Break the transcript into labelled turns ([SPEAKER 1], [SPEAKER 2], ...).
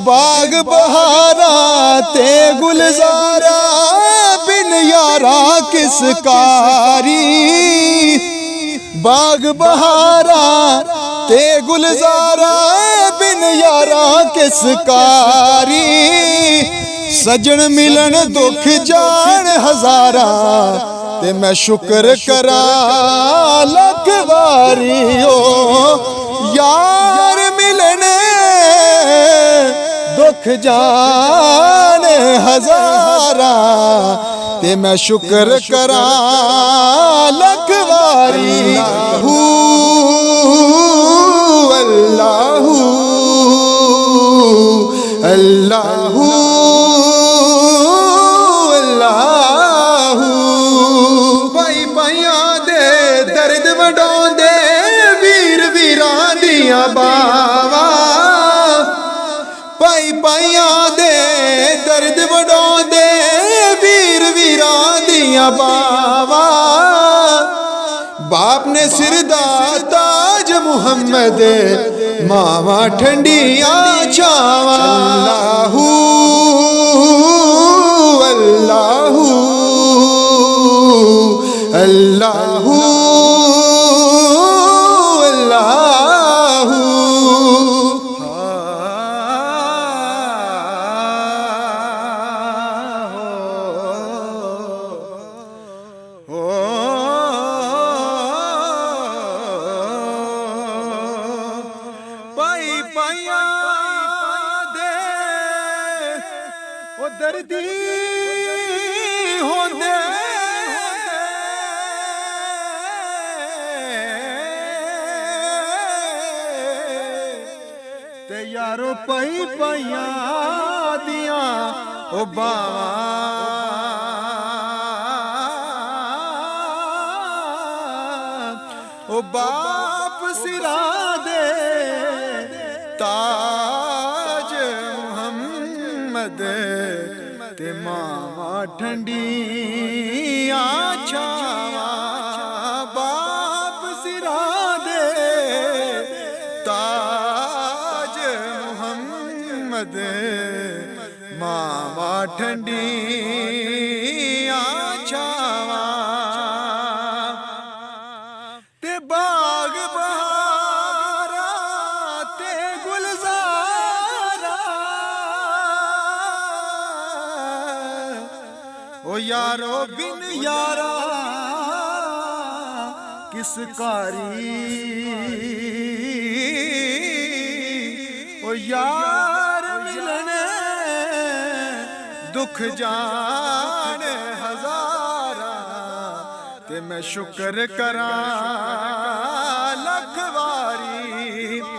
[SPEAKER 1] बाग बहारा ते गुलजारा बिन यारा किस कारी। बाग बहारा ते गुलजारा बिन यारा किस कारी। सजन मिलन दुख जान हजारा ते मैं शुक्र करा लख वारी। ओ यार मिलने दुख जान हजारा ते मैं शुक्र करा लख वारी। अल्लाहू अल्लाहू अल्लाहू। भाई भाइयां दे दर्द वडाउंदे वीर वीरां दियां बावां। भाई भाइयां दे दर्द वडाउंदे वीर वीरां दियां बावां। बाप ने सिर दा ताज मुहम्मद मावा ठंडियां छावां। अल्लाहू अल्लाहू अल्लाहू अल्लाहू। भाई भाइयां दे ओ दर्दी होंदे ते यारो भाई भाइयां दियां ओ बावां। ओ बाप सिरा दे ताज मुहम्मद ते मावा ठंडियां छावां। बाप सिरा दे ताज मुहम्मद मावा ठंडियां छावां। ते बाग बहारा ते गुलजारा ओ यारो बिन यारा किस कारी। ओ यार मिलने दुख जान हजारा ते मैं शुक्र करा